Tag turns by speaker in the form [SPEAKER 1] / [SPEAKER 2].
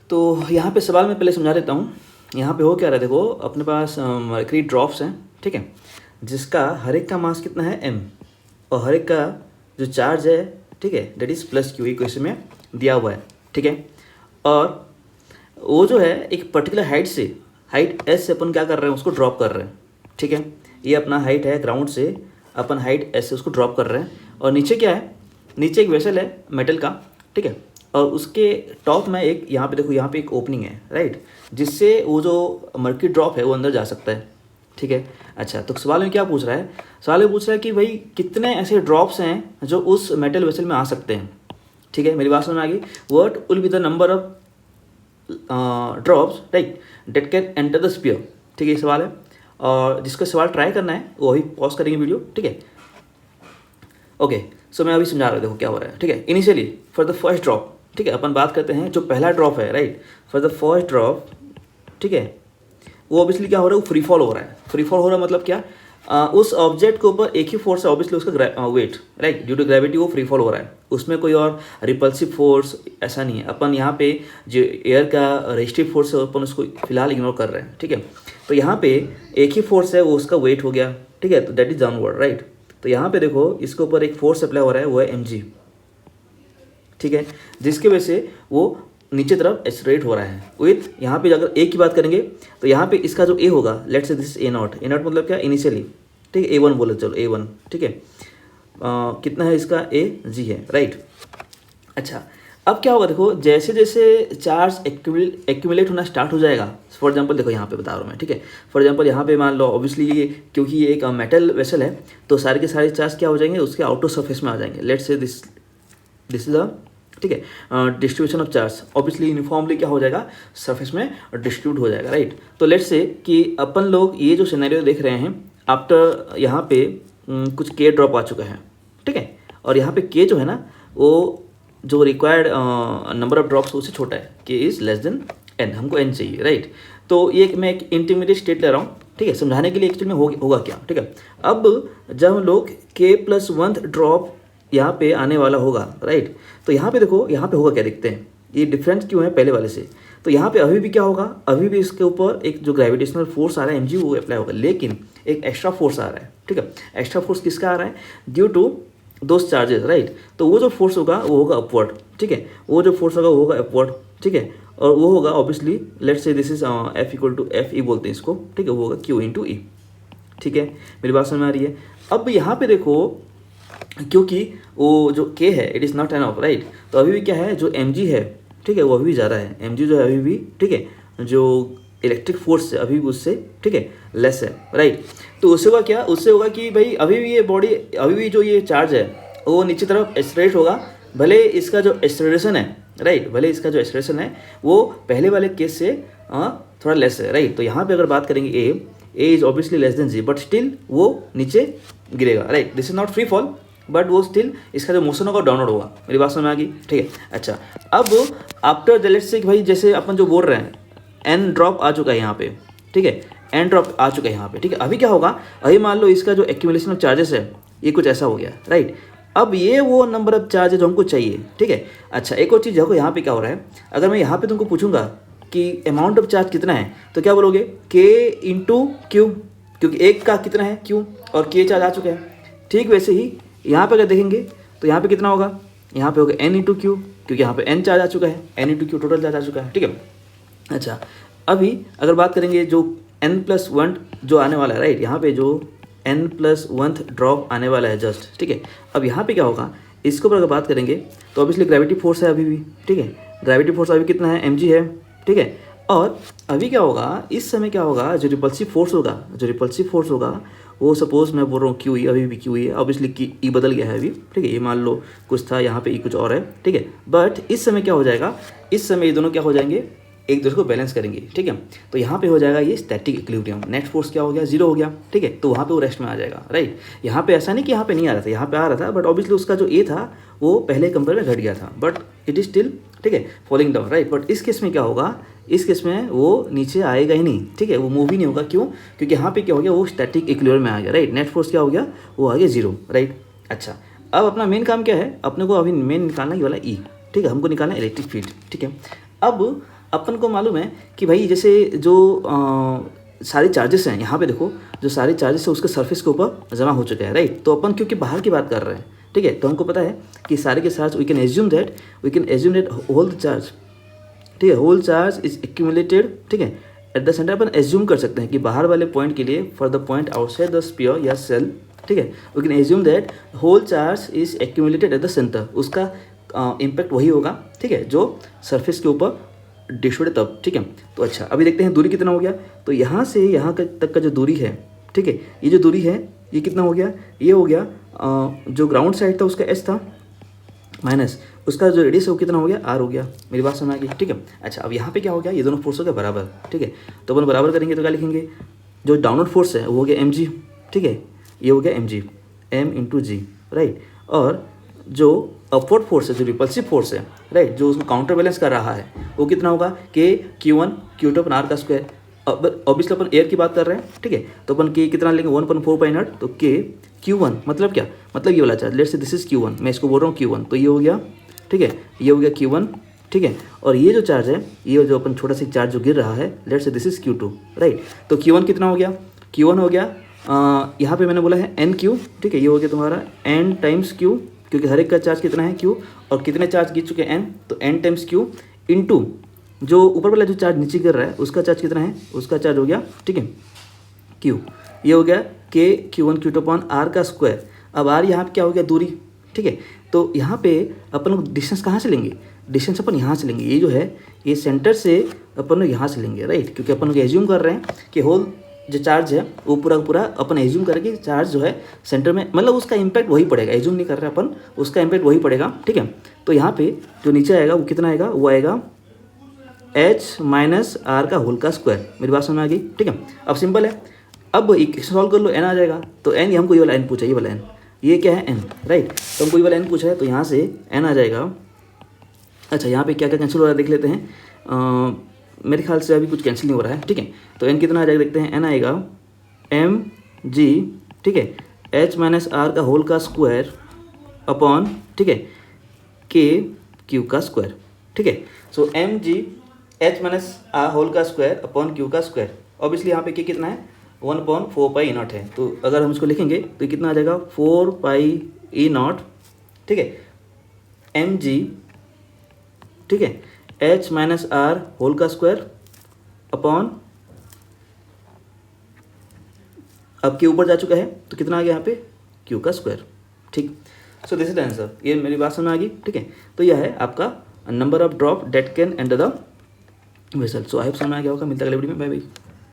[SPEAKER 1] तो यहाँ पे सवाल मैं पहले समझा देता हूँ। यहाँ पे हो क्या रहा है, देखो अपने पास मरकरी ड्रॉप्स हैं, ठीक है, जिसका हर एक का मास कितना है m, और हर एक का जो चार्ज है, ठीक है, that is plus Q, equation में दिया हुआ है, ठीक है। और वो जो है एक पर्टिकुलर हाइट से, हाइट s से अपन क्या कर रहे हैं, उसको ड्रॉप कर रहे हैं, ठीक है। ये अपना हाइट है ग्राउंड से, अपन हाइट s से उसको ड्रॉप कर रहे हैं। और नीचे क्या है, नीचे एक वेसल है मेटल का, ठीक है, और उसके टॉप में एक, यहाँ पे देखो, यहाँ पे एक ओपनिंग है, राइट, जिससे वो जो मर्क्यूरी ड्रॉप है वो अंदर जा सकता है, ठीक है। अच्छा, तो सवाल में क्या पूछ रहा है, सवाल में पूछ रहा है कि भाई कितने ऐसे ड्रॉप्स हैं जो उस मेटल वेसल में आ सकते हैं, ठीक है। मेरी बात समझ में आ गई। What will be the number of drops, right, date can enter the sphere, ठीक है, ये सवाल है। और जिसको सवाल ट्राई करना है वो अभी पॉज करेंगे वीडियो, ठीक है। ओके, सो मैं अभी समझा रहा हूँ, देखो क्या हो रहा है, ठीक है। Initially for the first drop, ठीक है, अपन बात करते हैं जो पहला ड्रॉप है, right, for the first drop, ठीक है, वो ऑब्वियसली क्या हो रहा है, वो फ्री फॉल हो रहा है। फ्री फॉल हो रहा है मतलब क्या, उस ऑब्जेक्ट के ऊपर एक ही फोर्स है, ऑब्वियसली उसका weight, right, due to gravity वो फ्री फॉल हो रहा है, उसमें कोई और रिपल्सिव फोर्स ऐसा नहीं है। अपन यहाँ पे जो एयर का रेस्टिव फोर्स है अपन उसको फिलहाल इग्नोर कर रहे हैं, ठीक है। तो यहाँ पे एक ही फोर्स है, वो उसका वेट हो गया, ठीक है, तो दैट इज डाउनवर्ड, राइट। तो यहाँ पे देखो इसके ऊपर एक फोर्स अप्लाई हो रहा है, वो है mg, ठीक है, जिसकी वजह से वो नीचे तरफ एक्सलरेट हो रहा है विथ, यहाँ पे अगर ए की बात करेंगे तो यहाँ पे इसका जो ए होगा, let's say this A not, A not मतलब क्या, इनिशियली, ठीक है, A1 बोले, चलो A1, ठीक है, कितना है इसका, Ag है, राइट। अच्छा, अब क्या होगा, देखो जैसे जैसे चार्ज एक्यूमुलेट होना स्टार्ट हो जाएगा, फॉर एग्जांपल देखो यहाँ पे बता रहा हूँ मैं, ठीक है, फॉर एग्जांपल यहाँ पे मान लो ऑब्वियसली ये, क्योंकि ये एक मेटल वेसल है, तो सारे के सारे चार्ज क्या हो जाएंगे, उसके आउटर सरफेस में आ जाएंगे। Let's say this is the, ठीक है, distribution of charge, obviously uniformly क्या हो जाएगा, सरफेस में डिस्ट्रीब्यूट हो जाएगा, राइट। तो लेट्स से कि अपन लोग ये जो सिनेरियो देख रहे हैं, आफ्टर यहाँ पे कुछ के ड्रॉप आ चुका है, ठीक है, और यहाँ पे के जो है ना, वो जो रिक्वायर्ड नंबर ऑफ ड्रॉप्स उससे छोटा है, के इज़ लेस देन एन, हमको एन चाहिए, राइट। तो ये मैं एक इंटरमीडिएट स्टेट ले रहा हूँ, ठीक है, समझाने के लिए एक्चुअली में होगा क्या, ठीक है। अब जब हम लोग k+1 ड्रॉप यहाँ पे आने वाला होगा, राइट, तो यहाँ पे देखो, यहाँ पे होगा क्या, देखते हैं ये डिफरेंस क्यों है पहले वाले से। तो यहाँ पे अभी भी क्या होगा, अभी भी इसके ऊपर एक जो ग्रेविटेशनल फोर्स आ रहा है mg, वो अप्लाई होगा, लेकिन एक एक्स्ट्रा फोर्स आ रहा है, ठीक है। एक्स्ट्रा फोर्स किसका आ रहा है, due to those charges, right. तो वो जो फोर्स होगा वो होगा अपवर्ड, ठीक है, वो जो फोर्स होगा वो होगा अपवर्ड, ठीक है, और वो होगा obviously, let's say this is F=Fe बोलते हैं इसको, ठीक है, वो होगा Q×E, ठीक है। मेरी बात समझ में आ रही है। अब यहाँ पे देखो, क्योंकि वो जो k है it is not an of, right, तो अभी भी क्या है, जो mg है, ठीक है, वो अभी भी ज़्यादा है, mg जो है अभी भी, ठीक है, जो इलेक्ट्रिक फोर्स है अभी भी उससे, ठीक है, लेस है, राइट। तो उससे होगा क्या, उससे होगा कि भाई अभी भी ये बॉडी, अभी भी जो ये चार्ज है वो नीचे तरफ एक्सलरेट होगा, भले इसका जो एक्सलरेशन है, राइट, भले इसका जो एक्सलरेशन है वो पहले वाले केस से थोड़ा लेस है, राइट। तो यहाँ पे अगर बात करेंगे a is obviously less than g, but still वो नीचे गिरेगा, right. This is not free fall, but वो स्टिल इसका जो मोशन होगा डाउनवर्ड होगा। मेरी बात समझ में आ गई, ठीक है। अच्छा, अब आफ्टर लेट्स से भाई जैसे अपन जो बोल रहे हैं एन ड्रॉप आ चुका है यहाँ पे, ठीक है, एन ड्रॉप आ चुका है यहाँ पे, ठीक है। अभी क्या होगा, अभी मान लो इसका जो एक्यूमुलेशन ऑफ चार्जेस है ये कुछ ऐसा हो गया, राइट। अब ये वो नंबर ऑफ चार्ज है जो हमको चाहिए, ठीक है। अच्छा, एक और चीज़ देखो यहाँ पे क्या हो रहा है, अगर मैं यहाँ पे तुमको पूछूंगा कि अमाउंट ऑफ चार्ज कितना है, तो क्या बोलोगे, K×Q, क्योंकि एक का कितना है Q, और K चार्ज आ चुका है। ठीक वैसे ही यहाँ पे अगर देखेंगे तो यहाँ पे कितना होगा, यहाँ पे होगा N×Q, क्योंकि यहाँ पे N चार्ज आ चुका है, N×Q टोटल चार्ज आ चुका है, ठीक है। अच्छा, अभी अगर बात करेंगे जो n+1 जो आने वाला है, राइट, यहाँ पे जो n+1 ड्रॉप आने वाला है जस्ट, ठीक है। अब यहाँ पे क्या होगा, इसके ऊपर अगर बात करेंगे तो ऑब्वियसली ग्रेविटी फोर्स है अभी भी, ठीक है, ग्रेविटी फोर्स अभी कितना है, mg है, ठीक है। और अभी क्या होगा, इस समय क्या होगा, जो रिपल्सिव फोर्स होगा वो सपोज मैं बोल रहा हूँ QE, अभी भी QE है, ऑब्वियसली E बदल गया है अभी, ठीक है, ये मान लो कुछ था, यहाँ पे E कुछ और है, ठीक है। बट इस समय क्या हो जाएगा, इस समय ये दोनों क्या हो जाएंगे, एक दूसरे को बैलेंस करेंगे, ठीक है। तो यहाँ पे हो जाएगा ये स्टैटिक इक्विलिब्रियम, नेट फोर्स क्या हो गया, 0 हो गया, ठीक है। तो वहाँ पे वो रेस्ट में आ जाएगा, राइट। यहाँ पे ऐसा नहीं कि यहाँ पे नहीं आ रहा था, यहाँ पे आ रहा था, बट ऑब्वियसली उसका जो ए था वो पहले कंपेयर में घट गया था, बट इट इज स्टिल, ठीक है, फॉलिंग डाउन, राइट। बट इस केस में क्या होगा, इस केस में वो नीचे आएगा ही नहीं, ठीक है, वो मूव ही नहीं होगा, क्यों, क्योंकि यहाँ पे क्या हो गया, वो स्टैटिक इक्विलिब्रियम में आ गया, राइट। नेट फोर्स क्या हो गया, वो आ गया 0, राइट। अच्छा, अब अपना मेन काम क्या है, अपने को अभी मेन निकालना ही वाला E, ठीक है, हमको निकालना इलेक्ट्रिक फील्ड, ठीक है। अब अपन को मालूम है कि भाई जैसे जो सारे चार्जेस हैं यहाँ पे देखो, जो सारे चार्जेस है उसके सरफेस के ऊपर जमा हो चुके हैं, राइट। तो अपन क्योंकि बाहर की बात कर रहे हैं, ठीक है, तो हमको पता है कि सारे के charge we can assume that whole charge, ठीक है, होल चार्ज इज एक्यूमुलेटेड, ठीक है, एट द सेंटर। अपन एज्यूम कर सकते हैं कि बाहर वाले पॉइंट के लिए for the point outside the sphere या सेल, ठीक है, we can assume that whole charge is accumulated at the centre. उसका इम्पैक्ट वही होगा, ठीक है, जो सरफेस के ऊपर डिस्ट्रीब्यूट तब, ठीक है। तो अच्छा, अभी देखते हैं दूरी कितना हो गया। तो यहाँ से यहाँ तक का जो दूरी है, ठीक है, ये जो दूरी है ये कितना हो गया, ये हो गया जो ग्राउंड साइड था उसका एस था माइनस उसका जो रेडियस है वो कितना हो गया, आर हो गया। मेरी बात समझ आ गई, ठीक है। अच्छा, अब यहाँ पे क्या हो गया, ये दोनों फोर्स हो गया बराबर, ठीक है। तो अपन बराबर करेंगे तो क्या लिखेंगे, जो डाउनवर्ड फोर्स है वो हो गया mg, ठीक है, ये हो गया mg, m/g, राइट। और जो अपवर्ड फोर्स है, जो रिपल्सिव फोर्स है, राइट, जो उसको काउंटर बैलेंस कर रहा है, वो कितना होगा, के Q1 Q2 अपन आर का स्क्वायर। अब ऑब्वियसली अपन एयर की बात कर रहे हैं, ठीक है, तो अपन के कितना लेंगे 1/4π0, तो के Q1 मतलब क्या, मतलब ये वाला charge, let's say this is Q1, मैं इसको बोल रहा हूँ Q1, तो ये हो गया, ठीक है, ये हो गया Q1, ठीक है। और ये जो चार्ज है, ये जो अपन छोटा सा चार्ज जो गिर रहा है, let's say this is Q2, right. तो Q1 कितना हो गया, Q1 हो गया यहाँ पे मैंने बोला है NQ, ठीक है, ये हो गया तुम्हारा N टाइम्स Q, क्योंकि हर एक का चार्ज कितना है Q, और कितने चार्ज गिर चुके हैं N, तो N टाइम्स Q इंटू जो ऊपर वाला जो चार्ज नीचे गिर रहा है उसका चार्ज कितना है, उसका चार्ज हो गया, ठीक है, Q, ये हो गया के Q1 Q2 अपॉन आर का स्क्वायर। अब आर यहाँ पे क्या हो गया, दूरी, ठीक है। तो यहाँ पे अपन लोग डिस्टेंस कहाँ से लेंगे, डिस्टेंस अपन यहाँ से लेंगे, ये जो है ये सेंटर से अपन लोग यहाँ से लेंगे, राइट, क्योंकि अपन लोग एज्यूम कर रहे हैं कि होल जो चार्ज है वो पूरा अपन एज्यूम करेंगे चार्ज जो है सेंटर में, मतलब उसका इम्पैक्ट वही पड़ेगा, एज्यूम नहीं कर रहे अपन, उसका इम्पैक्ट वही पड़ेगा, ठीक है। तो यहाँ पे जो नीचे आएगा वो कितना आएगा, वो आएगा h माइनस आर का होल का स्क्वायर। मेरी बात समझ आ गई, ठीक है। अब सिंपल है, अब एक सॉल्व कर लो, n आ जाएगा। तो n हमको ये वाला n पूछा, ये वाला n, ये क्या है n, राइट, तो हमको ये वाला n पूछा है, तो यहाँ से n आ जाएगा। अच्छा, यहाँ पे क्या क्या कैंसिल हो रहा है देख लेते हैं, मेरे ख्याल से अभी कुछ कैंसिल नहीं हो रहा है, ठीक है। तो n कितना आ जाएगा देखते हैं, n आएगा mg, ठीक है, h माइनस आर का होल का स्क्वायर अपॉन, ठीक है, के क्यू का स्क्वायर, ठीक है। So mg h minus r whole का स्क्वायर अपॉन क्यू का स्क्वायर। ऑब्वियसली यहाँ पे के कितना है, 1/4π0 है, तो अगर हम इसको लिखेंगे तो ये कितना आ जाएगा 4πe0, ठीक है, mg, ठीक है, h माइनस आर होल का स्क्वायर अपॉन, अब के ऊपर जा चुका है तो कितना आ गया यहाँ पे, q का स्क्वायर, ठीक। So this is the answer, ये मेरी बात समझ आ गई, ठीक है। तो यह है आपका number of drop date can enter the vessel. So I hope समझ आ गया होगा, मिलता है अगले वीडियो में, बाय बाय।